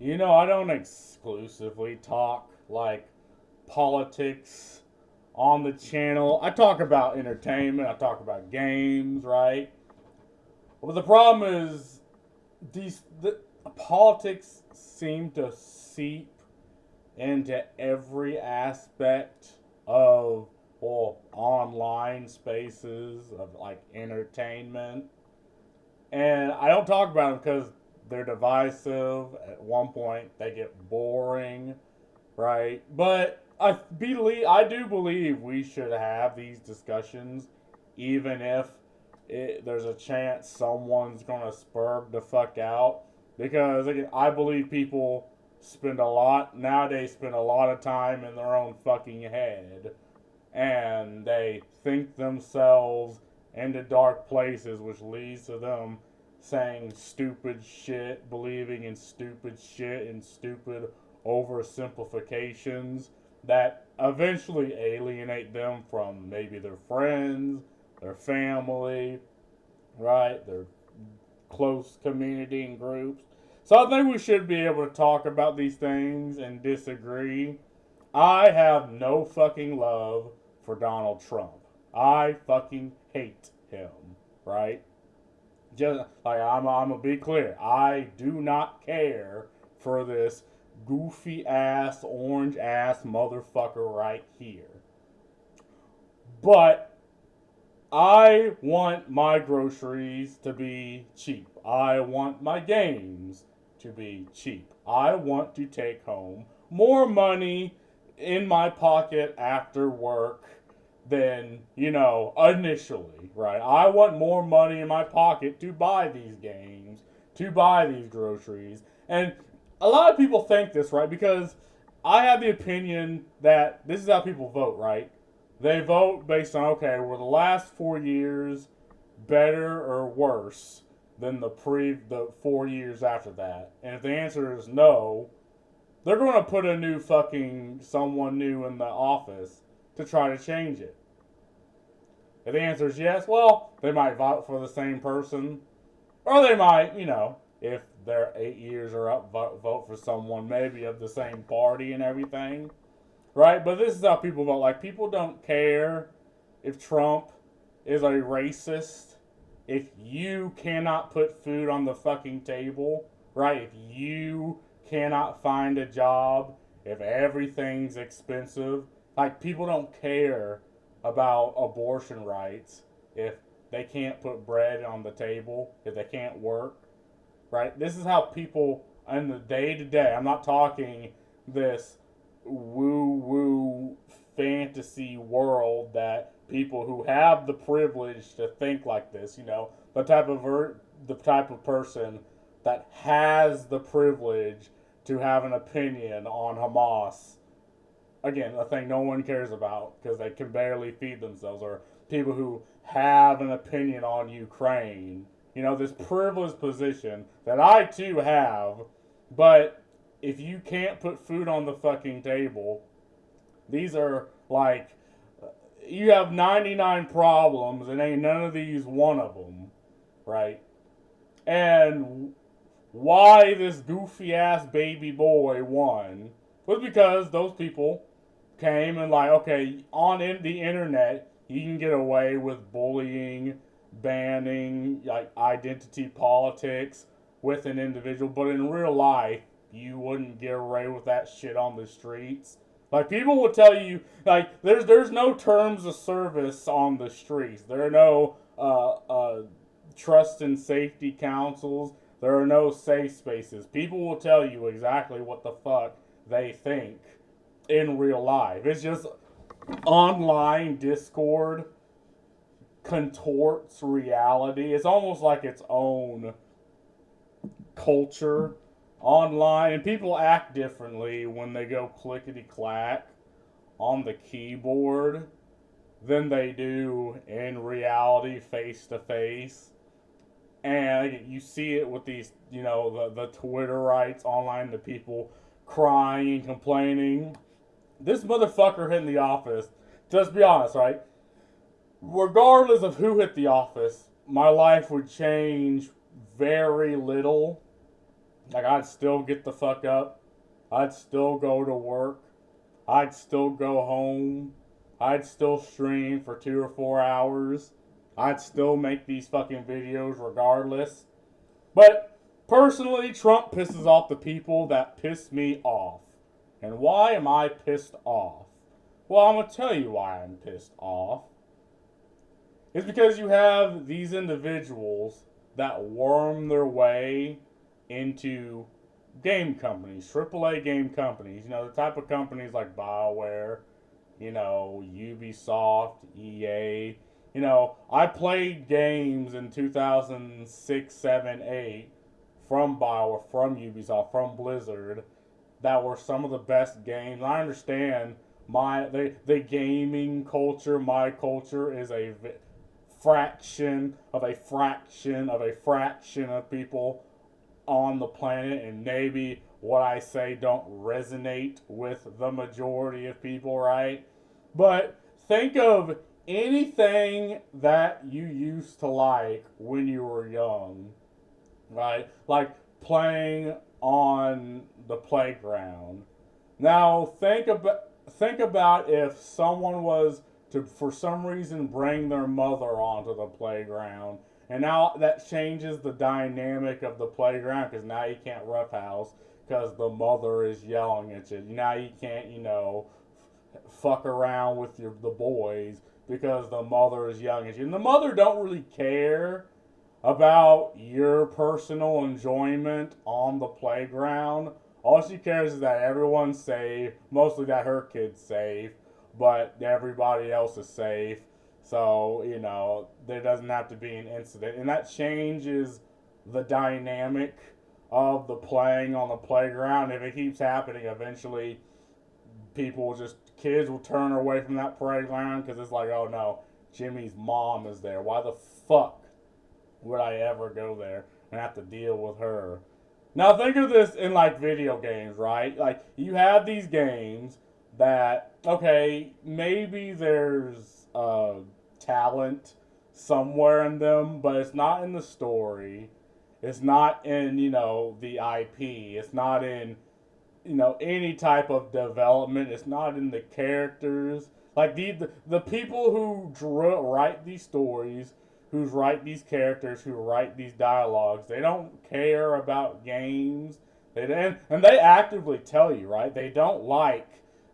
I don't exclusively talk like politics on the channel. I talk about entertainment, I talk about games, right? But the problem is the politics seem to seep into every aspect of online spaces of like entertainment. And I don't talk about them because they're divisive. At one point, they get boring, right? But I do believe we should have these discussions, even if there's a chance someone's gonna spurg the fuck out. Because again, I believe people spend a lot of time in their own fucking head, and they think themselves into dark places, which leads to them saying stupid shit, believing in stupid shit and stupid oversimplifications that eventually alienate them from maybe their friends, their family, right? Their close community and groups. So I think we should be able to talk about these things and disagree. I have no fucking love for Donald Trump. I fucking hate him, right? Just like I'm gonna be clear, I do not care for this goofy ass, orange ass motherfucker right here. But I want my groceries to be cheap. I want my games to be cheap. I want to take home more money in my pocket after work than, initially, right? I want more money in my pocket to buy these games, to buy these groceries. And a lot of people think this, right? Because I have the opinion that this is how people vote, right? They vote based on, okay, were the last 4 years better or worse than the 4 years after that? And if the answer is no, they're going to put a new fucking someone new in the office to try to change it. If the answer is yes, well, they might vote for the same person, or they might, if their 8 years are up, vote for someone maybe of the same party and everything, right? But this is how people vote. Like, people don't care if Trump is a racist. If you cannot put food on the fucking table, right? If you cannot find a job, if everything's expensive, like, people don't care about abortion rights if they can't put bread on the table, if they can't work, right? This is how people in the day to day, I'm not talking this woo woo fantasy world that people who have the privilege to think like this, the type of person that has the privilege to have an opinion on Hamas. Again, a thing no one cares about because they can barely feed themselves, or people who have an opinion on Ukraine. This privileged position that I too have, but if you can't put food on the fucking table, these are like, you have 99 problems and ain't none of these one of them, right? And why this goofy ass baby boy won was because those people came and, like, okay, on the internet you can get away with bullying, banning, like, identity politics with an individual, but in real life you wouldn't get away with that shit on the streets. Like, people will tell you, like, there's no terms of service on the streets. There are no trust and safety councils. There are no safe spaces. People will tell you exactly what the fuck they think in real life. It's just online Discord contorts reality. It's almost like its own culture online, and people act differently when they go clickety clack on the keyboard than they do in reality face to face. And you see it with these, the Twitterites online, the people crying and complaining. This motherfucker hit in the office. Just be honest, right? Regardless of who hit the office, my life would change very little Like, I'd still get the fuck up. I'd still go to work. I'd still go home. I'd still stream for 2 or 4 hours. I'd still make these fucking videos regardless. But personally, Trump pisses off the people that piss me off. And why am I pissed off? Well, I'm going to tell you why I'm pissed off. It's because you have these individuals that worm their way into game companies, AAA game companies. You know, the type of companies like BioWare, you know, Ubisoft, EA. You know, I played games in 2006, 7, 8 from BioWare, from Ubisoft, from Blizzard that were some of the best games. I understand the gaming culture, my culture is a fraction of a fraction of a fraction of people on the planet, and maybe what I say don't resonate with the majority of people, right? But think of anything that you used to like when you were young, right? Like playing on the playground. Now think about if someone was to for some reason bring their mother onto the playground, and now that changes the dynamic of the playground because now you can't roughhouse because the mother is yelling at you. Now you can't, fuck around with the boys because the mother is yelling at you. And the mother don't really care about your personal enjoyment on the playground. All she cares is that everyone's safe, mostly that her kid's safe, but everybody else is safe. So, there doesn't have to be an incident. And that changes the dynamic of the playing on the playground. If it keeps happening, eventually kids will turn away from that playground because it's like, oh no, Jimmy's mom is there. Why the fuck would I ever go there and have to deal with her? Now think of this in like video games, right? Like you have these games that, okay, maybe there's talent somewhere in them, but it's not in the story. It's not in, the IP. It's not in, any type of development. It's not in the characters. Like the people who write these stories, who write these characters, who write these dialogues, they don't care about games. And they actively tell you, right? They don't like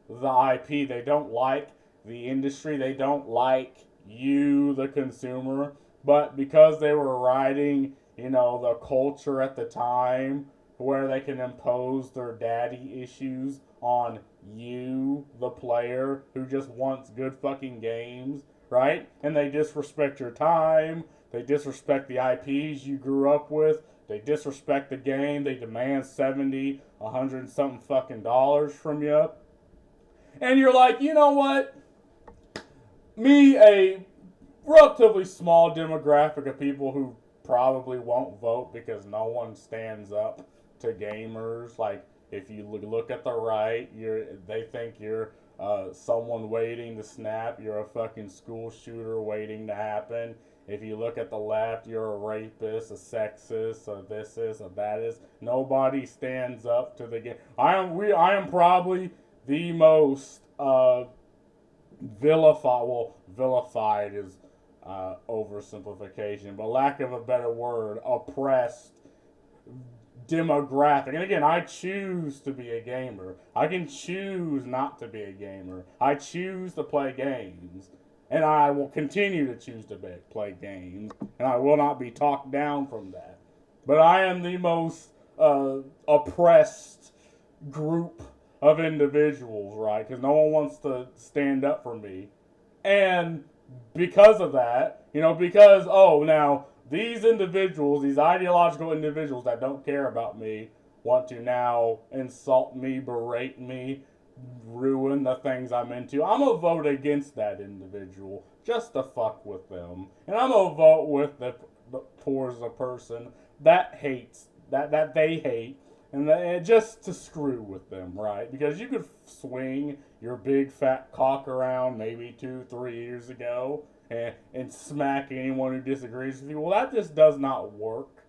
the IP. They don't like the industry. They don't like you, the consumer. But because they were writing, the culture at the time where they can impose their daddy issues on you, the player, who just wants good fucking games, right? And they disrespect your time. They disrespect the IPs you grew up with. They disrespect the game. They demand 70, 100 and something fucking dollars from you. And you're like, you know what? Me, a relatively small demographic of people who probably won't vote because no one stands up to gamers. Like, if you look at the right, they think you're someone waiting to snap. You're a fucking school shooter waiting to happen. If you look at the left, you're a rapist, a sexist, a this is, a that is. Nobody stands up to the game. I am probably the most vilified. Well, vilified is oversimplification, but lack of a better word, oppressed demographic. And again, I choose to be a gamer. I can choose not to be a gamer. I choose to play games. And I will continue to choose to play games. And I will not be talked down from that. But I am the most oppressed group of individuals, right? Because no one wants to stand up for me. And because of that, now these individuals, these ideological individuals that don't care about me, want to now insult me, berate me, ruin the things I'm into. I'm gonna vote against that individual just to fuck with them, and I'm gonna vote with towards the person that hates that they hate, and just to screw with them, right? Because you could swing your big fat cock around maybe 2-3 years ago and smack anyone who disagrees with you. Well, that just does not work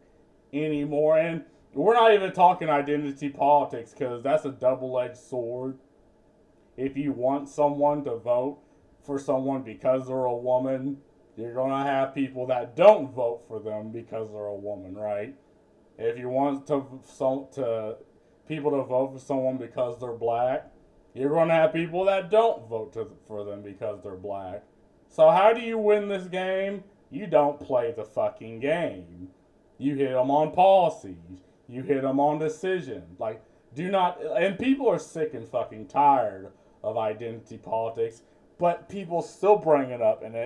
anymore. And we're not even talking identity politics because that's a double-edged sword. If you want someone to vote for someone because they're a woman, you're gonna have people that don't vote for them because they're a woman, right? If you want to people to vote for someone because they're black, you're gonna have people that don't for them because they're black. So how do you win this game? You don't play the fucking game. You hit them on policies. You hit them on decisions. Like, do not. And people are sick and fucking tired of identity politics, but people still bring it up, and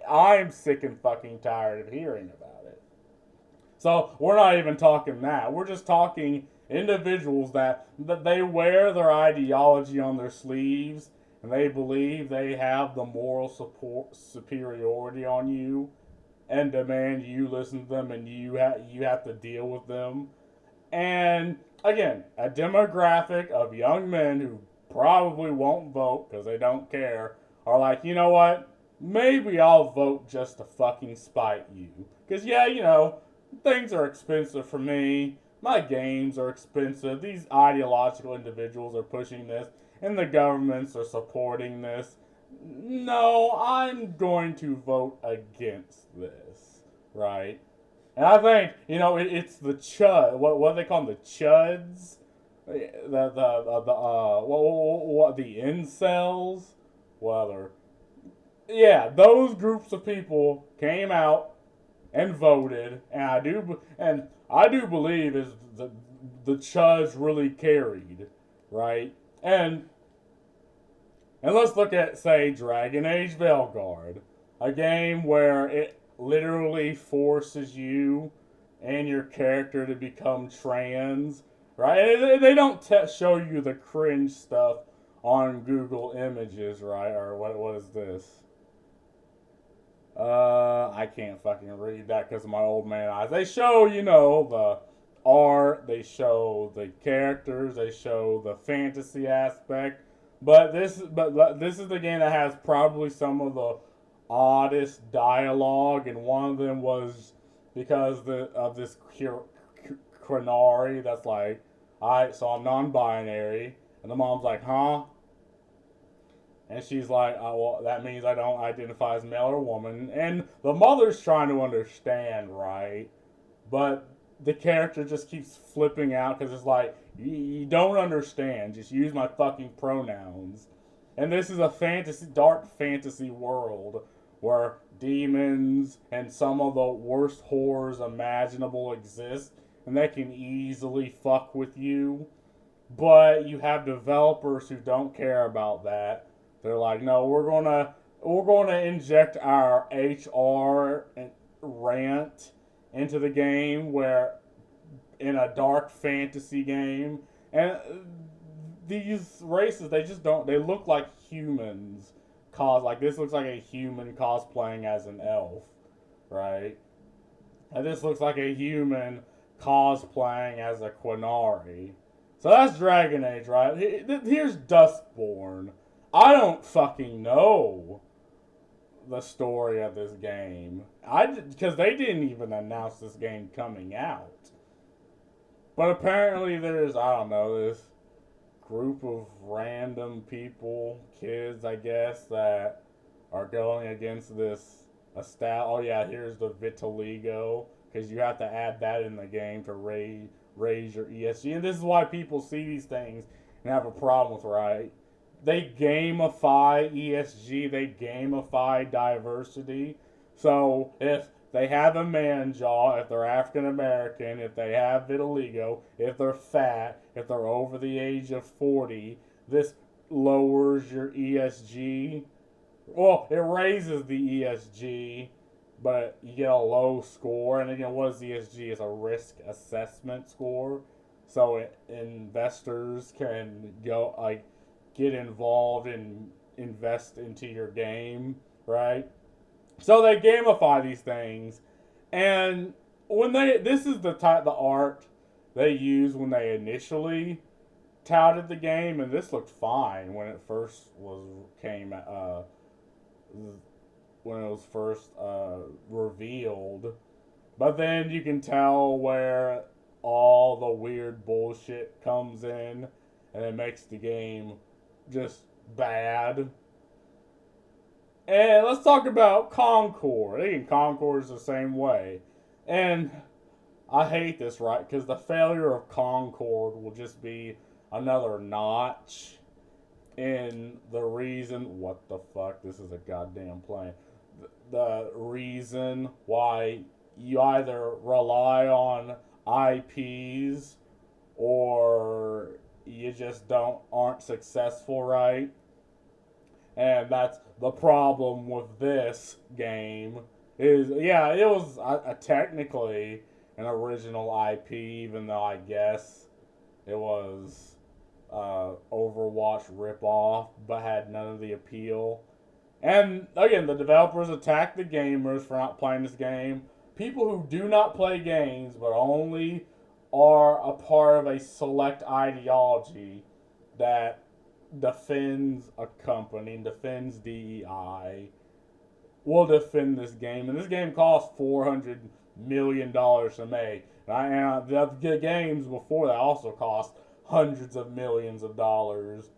I'm sick and fucking tired of hearing about it. So we're not even talking that. We're just talking individuals that they wear their ideology on their sleeves, and they believe they have the moral superiority on you, and demand you listen to them, and you have to deal with them. And again, a demographic of young men who probably won't vote because they don't care are like, you know what? Maybe I'll vote just to fucking spite you. Because, yeah, things are expensive for me. My games are expensive. These ideological individuals are pushing this, and the governments are supporting this. No, I'm going to vote against this, right? And I think it's the chud. What they call them, the chuds, the incels, whether those groups of people came out and voted, and I do believe is the chuds really carried, right? And let's look at, say, Dragon Age Veilguard, a game where it literally forces you and your character to become trans, right? And they don't show you the cringe stuff on Google Images, right? Or what is this? I can't fucking read that because of my old man eyes. They show, the art, they show the characters, they show the fantasy aspect. But this is the game that has probably some of the oddest dialogue, and one of them was because of this Quinari that's like, alright, so I'm non-binary, and the mom's like, huh? And she's like, oh, well, that means I don't identify as male or woman. And the mother's trying to understand, right? But the character just keeps flipping out because it's like, you don't understand. Just use my fucking pronouns. And this is a dark fantasy world where demons and some of the worst horrors imaginable exist, and they can easily fuck with you. But you have developers who don't care about that. They're like, no, we're gonna inject our HR rant into the game, where in a dark fantasy game, and these races, they just don't. They look like humans. Like this looks like a human cosplaying as an elf, right? And this looks like a human cosplaying as a Quinari. So that's Dragon Age, right? Here's Duskborn. I don't fucking know the story of this game. Because they didn't even announce this game coming out. But apparently there's, I don't know, this group of random people, kids, I guess, that are going against this oh yeah, here's the vitiligo, because you have to add that in the game to raise your ESG. And this is why people see these things and have a problem with, right? They gamify ESG, they gamify diversity. So if they have a man jaw, if they're African American, if they have vitiligo, if they're fat, if they're over the age of 40, this lowers your ESG. Well, it raises the ESG, but you get a low score. And again, what is ESG? It's a risk assessment score. So investors can get involved and invest into your game, right? So they gamify these things, and this is the art they used when they initially touted the game, and this looked fine when it first revealed, but then you can tell where all the weird bullshit comes in and it makes the game just bad. And let's talk about Concord. Again, Concord is the same way. And I hate this, right? Because the failure of Concord will just be another notch in the reason. What the fuck? This is a goddamn plane. The reason why you either rely on IPs or you just aren't successful, right? And that's the problem with this game. Is yeah, it was technically an original IP, even though I guess it was Overwatch ripoff, but had none of the appeal. And again, the developers attacked the gamers for not playing this game. People who do not play games, but only are a part of a select ideology that defends a company and defends DEI will defend this game. And this game cost $400 million to make. And the games before that also cost hundreds of millions of dollars.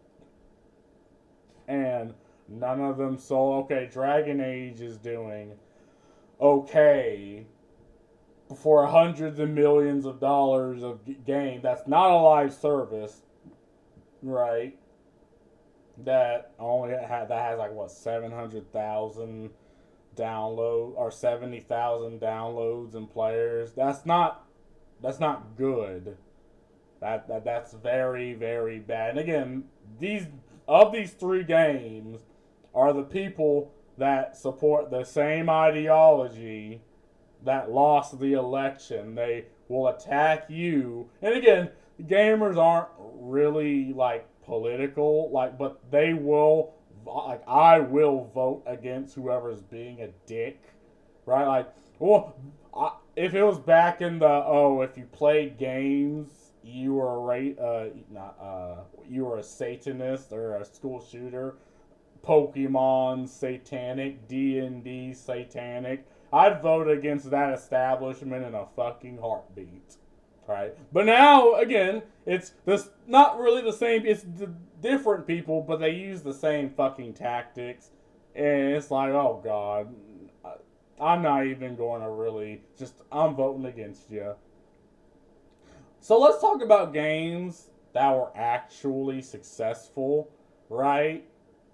And none of them sold. Okay, Dragon Age is doing okay for hundreds of millions of dollars of game. That's not a live service, right? That has like what 700,000 download or 70,000 downloads and players. That's not good. That's very, very bad. And again, these three games are the people that support the same ideology that lost the election. They will attack you. And again, gamers aren't really like political, like, but they will, like, I will vote against whoever's being a dick, right? Like, well, if it was back in the if you played games, you were you were a Satanist or a school shooter, Pokemon satanic, D&D satanic, I'd vote against that establishment in a fucking heartbeat. Right? But now, again, it's this not really the same. It's different people, but they use the same fucking tactics. And it's like, oh god, I'm not even going to really I'm voting against you. So let's talk about games that were actually successful, right?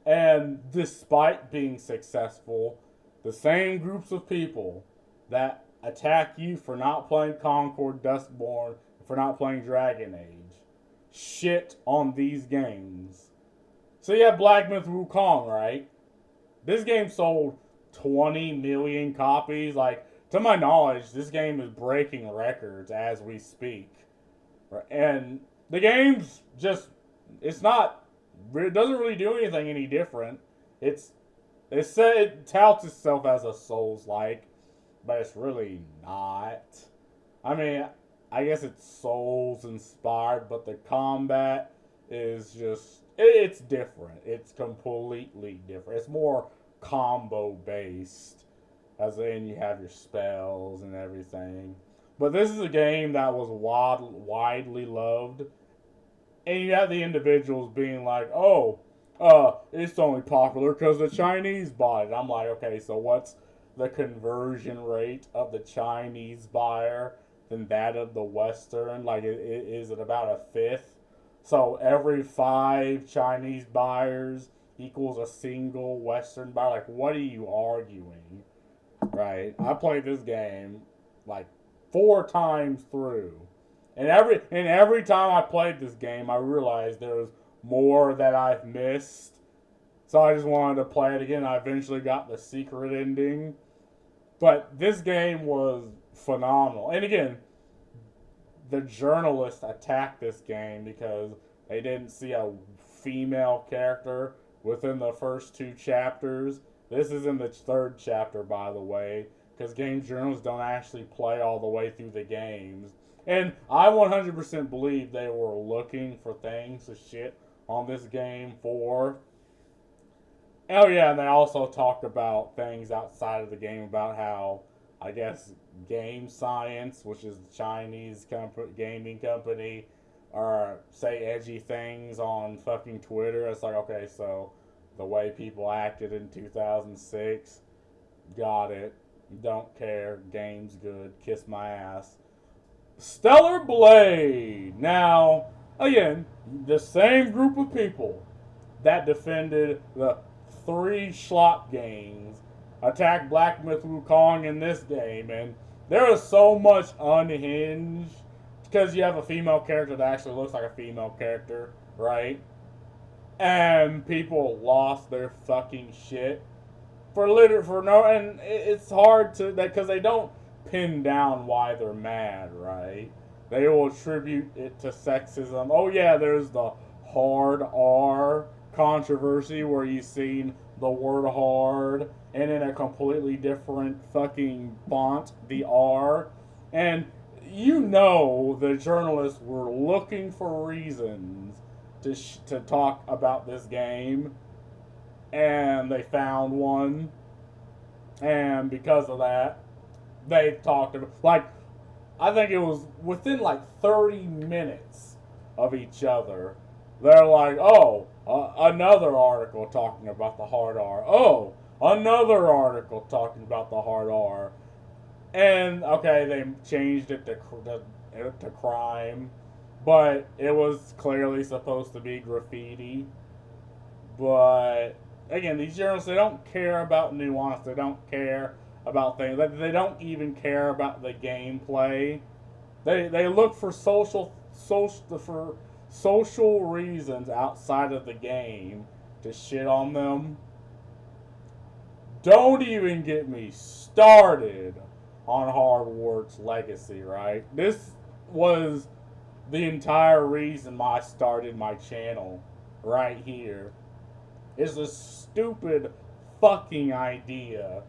And despite being successful, the same groups of people that attack you for not playing Concord Duskborn, for not playing Dragon Age, shit on these games. So you have Black Myth Wukong, right? This game sold 20 million copies. Like, to my knowledge, this game is breaking records as we speak. And the game's just, it doesn't really do anything any different. It touts itself as a Souls-like, but it's really not. I mean, I guess it's Souls inspired, but the combat is just, it's different. It's completely different. It's more combo based, as in you have your spells and everything. But this is a game that was widely loved, and you have the individuals being like, it's only popular because the Chinese bought it. I'm like, okay, so what's the conversion rate of the Chinese buyer than that of the Western? Like, is it about a fifth? So every 5 Chinese buyers equals a single Western buyer. Like, what are you arguing? Right? I played this game like 4 times through. And every time I played this game, I realized there was more that I've missed. So I just wanted to play it again. I eventually got the secret ending. But this game was phenomenal. And again, the journalists attacked this game because they didn't see a female character within the first 2 chapters. This is in the 3rd chapter, by the way, because game journalists don't actually play all the way through the games. And I 100% believe they were looking for things to shit on this game for. Oh yeah, and they also talked about things outside of the game, about how I guess, Game Science, which is the Chinese gaming company, or say edgy things on fucking Twitter. It's like, okay, so the way people acted in 2006, got it. Don't care. Game's good. Kiss my ass. Stellar Blade. Now, again, the same group of people that defended the three Schlock games attacked Black Myth Wukong in this game, and there is so much unhinged because you have a female character that actually looks like a female character, right? And people lost their fucking shit for no, and it's hard to that because they don't pin down why they're mad, right? They will attribute it to sexism. Oh yeah, there's the hard R controversy where you've seen the word hard and in a completely different fucking font, the R, and you know the journalists were looking for reasons to talk about this game, and they found one, and because of that, they talked about, like, I think it was within like 30 minutes of each other. They're like, oh, another article talking about the hard R. Oh, another article talking about the hard R. And, okay, they changed it to crime, but it was clearly supposed to be graffiti. But, again, these journalists, they don't care about nuance. They don't care about things. They don't even care about the gameplay. They look for social reasons outside of the game to shit on them. Don't even get me started on Hardwork's legacy, right? This was the entire reason I started my channel right here. It's a stupid fucking idea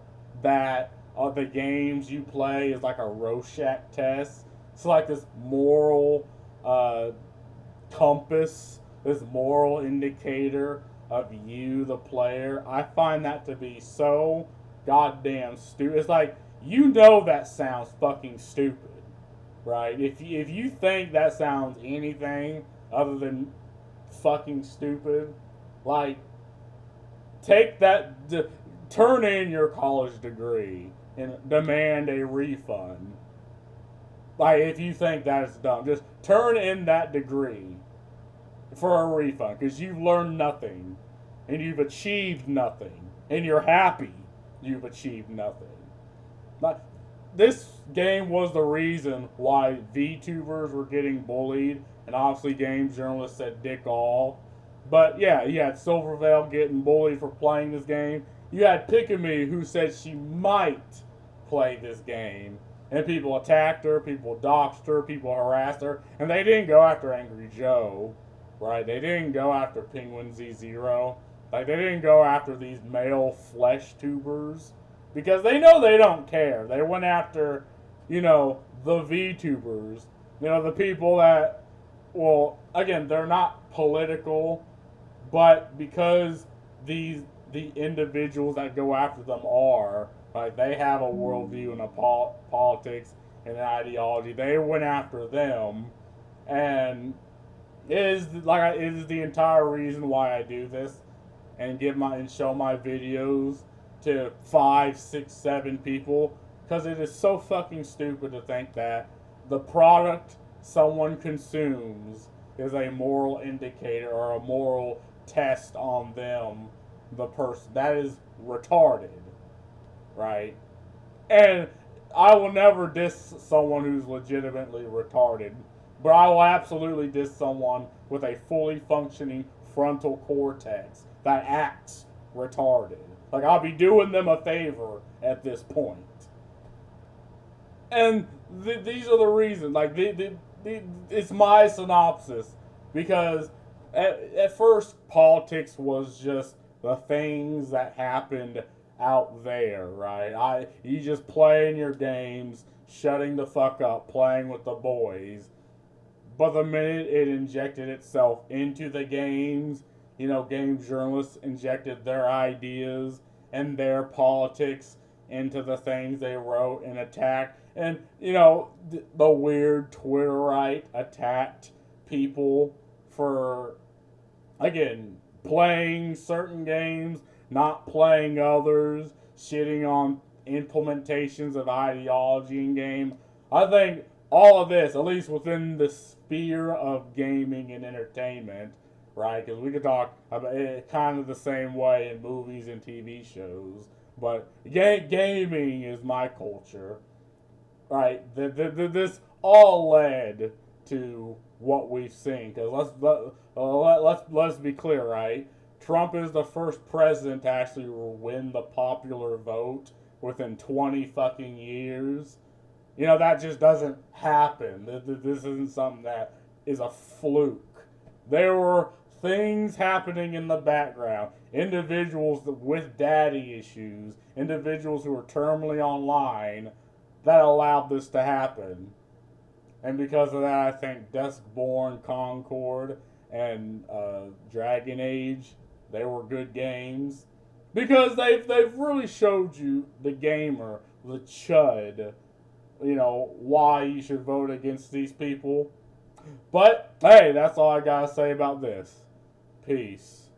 that the games you play is like a Rorschach test. It's like this moral compass, this moral indicator of you, the player. I find that to be so goddamn stupid. It's like, you know that sounds fucking stupid, right? If you think that sounds anything other than fucking stupid, like, take that, turn in your college degree and demand a refund. Like, if you think that is dumb, just turn in that degree for a refund because you've learned nothing and you've achieved nothing and you're happy you've achieved nothing. But this game was the reason why VTubers were getting bullied, and obviously games journalists said dick all. But yeah, you had Silverveil getting bullied for playing this game. You had Pikami who said she might play this game. And people attacked her, people doxed her, people harassed her. And they didn't go after Angry Joe, right? They didn't go after Penguin Z0. Like, they didn't go after these male flesh tubers. Because they know they don't care. They went after, the VTubers. The people that, well, again, they're not political. But because the individuals that go after them are, like, they have a worldview and a politics and an ideology. They went after them, and it is the entire reason why I do this and show my videos to 5, 6, 7 people, because it is so fucking stupid to think that the product someone consumes is a moral indicator or a moral test on them, the person. That is retarded. Right? And I will never diss someone who's legitimately retarded, but I will absolutely diss someone with a fully functioning frontal cortex that acts retarded. Like, I'll be doing them a favor at this point. And these are the reasons. Like, it's my synopsis, because at first politics was just the things that happened out there, right? You just playing your games, shutting the fuck up, playing with the boys. But the minute it injected itself into the games, game journalists injected their ideas and their politics into the things they wrote and attack. And, you know, the weird Twitterite attacked people for, again, playing certain games, not playing others, shitting on implementations of ideology in game. I think all of this, at least within the sphere of gaming and entertainment, right? Because we could talk about it kind of the same way in movies and TV shows, but gaming is my culture, right? This all led to what we've seen. Because let's be clear, right? Trump is the first president to actually win the popular vote within 20 fucking years. You know, that just doesn't happen. This isn't something that is a fluke. There were things happening in the background. Individuals with daddy issues, individuals who are terminally online, that allowed this to happen. And because of that, I think Duskborn, Concord, and Dragon Age, they were good games. Because they've really showed you, the gamer, the chud, you know, why you should vote against these people. But, hey, that's all I gotta say about this. Peace.